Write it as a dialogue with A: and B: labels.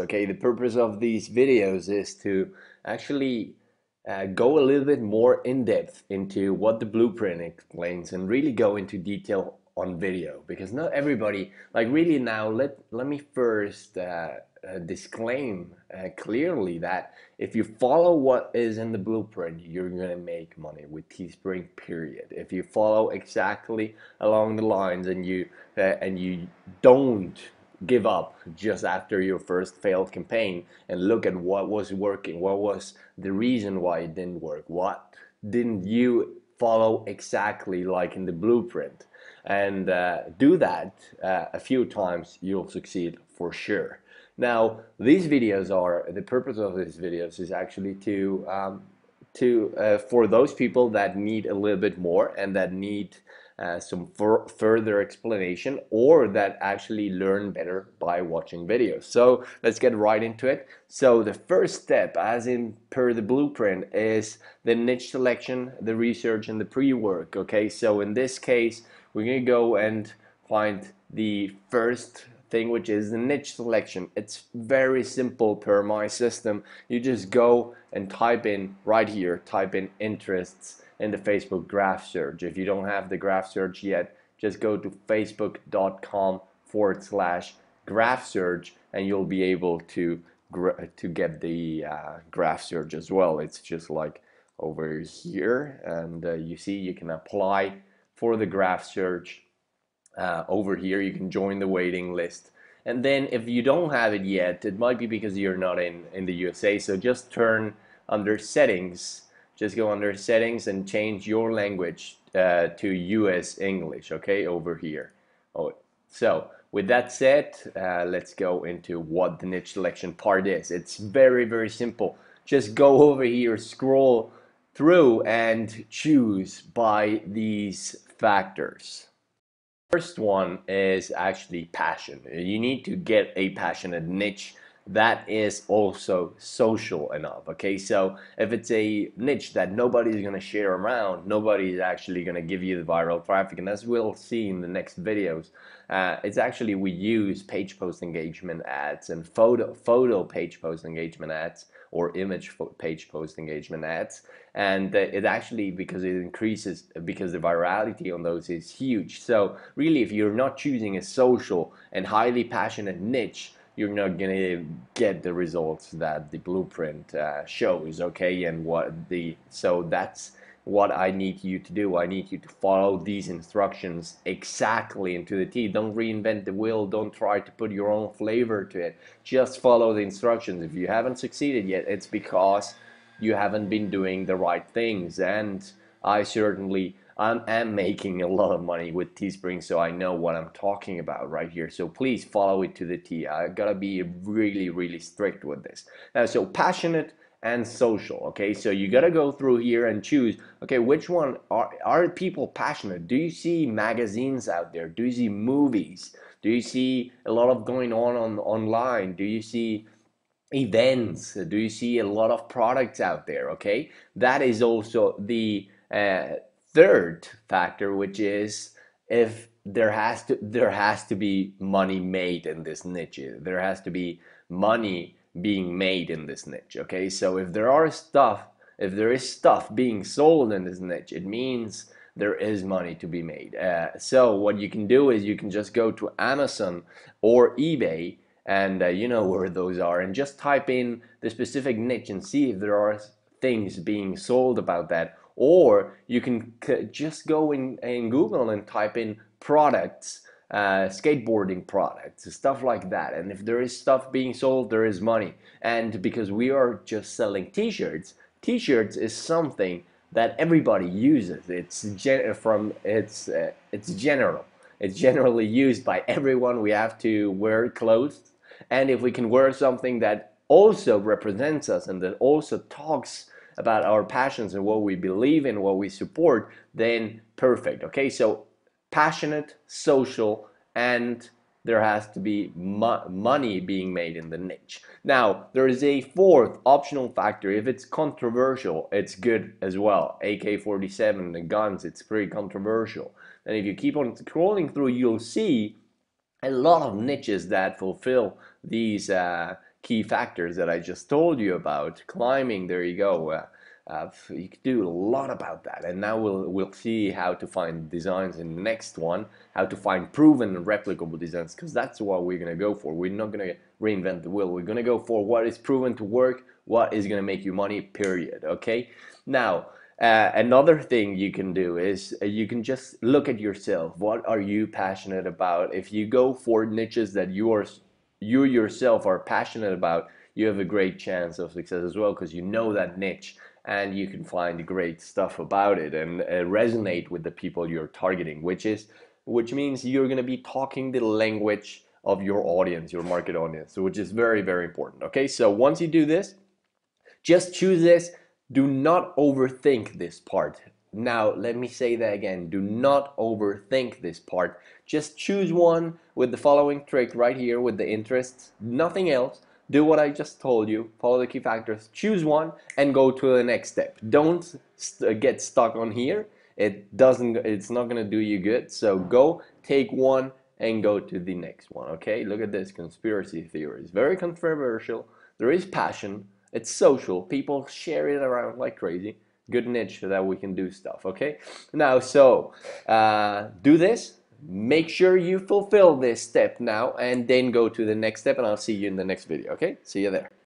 A: Okay, the purpose of these videos is to actually go a little bit more in depth into what the blueprint explains and really go into detail on video, because not everybody, like, really. Now let me first disclaim clearly that if you follow what is in the blueprint, you're gonna make money with Teespring, period. If you follow exactly along the lines and you don't give up just after your first failed campaign and look at what was working, what was the reason why it didn't work, what didn't you follow exactly like in the blueprint, and do that a few times, you'll succeed for sure. Now, these videos are, the purpose of these videos is actually to for those people that need a little bit more and that need some further explanation, or that actually learn better by watching videos. So let's get right into it. So the first step, as in per the blueprint, is the niche selection, the research, and the pre-work. Okay, so in this case, we're gonna go and find the first thing, which is the niche selection. It's very simple per my system. You just go and type in right here, type in interests in the Facebook graph search. If you don't have the graph search yet, just go to facebook.com/graph search and you'll be able to get the graph search as well. It's just like over here, and you see you can apply for the graph search. Over here you can join the waiting list, and then if you don't have it yet, it might be because you're not in the USA, so just turn under settings, just go under settings and change your language to US English, okay, over here. Oh, so with that said, let's go into what the niche selection part is. It's very simple. Just go over here, scroll through and choose by these factors. First one is actually passion. You need to get a passionate niche that is also social enough. Okay, so if it's a niche that nobody's going to share around, nobody's actually going to give you the viral traffic, and as we'll see in the next videos, it's actually, we use page post engagement ads and photo page post engagement ads, or image page post engagement ads, and it actually, because it increases, because the virality on those is huge. So really, if you're not choosing a social and highly passionate niche, you're not gonna get the results that the blueprint shows. Okay, and so that's what I need you to do. I need you to follow these instructions exactly into the T. Don't reinvent the wheel. Don't try to put your own flavor to it. Just follow the instructions. If you haven't succeeded yet, it's because you haven't been doing the right things. And I certainly am making a lot of money with Teespring, so I know what I'm talking about right here. So please follow it to the T. I gotta be really strict with this. So passionate and social. Okay, so you got to go through here and choose, okay, which one are people passionate? Do you see magazines out there? Do you see movies? Do you see a lot of going on online? Do you see events? Do you see a lot of products out there? Okay, that is also the third factor, which is, if there has to be money made in this niche. There has to be money being made in this niche. Okay, so if there is stuff being sold in this niche, it means there is money to be made. So what you can do is you can just go to Amazon or eBay, and you know where those are, and just type in the specific niche and see if there are things being sold about that. Or you can just go in Google and type in products, skateboarding products, stuff like that, and if there is stuff being sold, there is money. And because we are just selling t-shirts, t-shirts is something that everybody uses. It's general. It's generally used by everyone. We have to wear clothes, and if we can wear something that also represents us and that also talks about our passions and what we believe in, what we support, then perfect. Okay, so passionate, social, and there has to be money being made in the niche. Now, there is a fourth optional factor. If it's controversial, it's good as well. AK-47, the guns, it's pretty controversial. And if you keep on scrolling through, you'll see a lot of niches that fulfill these key factors that I just told you about, climbing, there you go. You can do a lot about that, and now we'll see how to find designs in the next one, how to find proven and replicable designs, because that's what we're gonna go for. We're not gonna reinvent the wheel. We're gonna go for what is proven to work, what is gonna make you money. Period. Okay. Now, another thing you can do is you can just look at yourself. What are you passionate about? If you go for niches that you yourself are passionate about, you have a great chance of success as well, because you know that niche and you can find great stuff about it and resonate with the people you're targeting, which means you're going to be talking the language of your audience, your market audience, which is very, very important. Okay, so once you do this, just choose this. Do not overthink this part. Now, let me say that again. Do not overthink this part. Just choose one with the following trick right here with the interests, nothing else. Do what I just told you. Follow the key factors. Choose one and go to the next step. Don't get stuck on here. It's not going to do you good. So go, take one and go to the next one. Okay? Look at this, conspiracy theories. Very controversial. There is passion. It's social. People share it around like crazy. Good niche that we can do stuff. Okay. Now, so do this. Make sure you fulfill this step now, and then go to the next step. And I'll see you in the next video. Okay. See you there.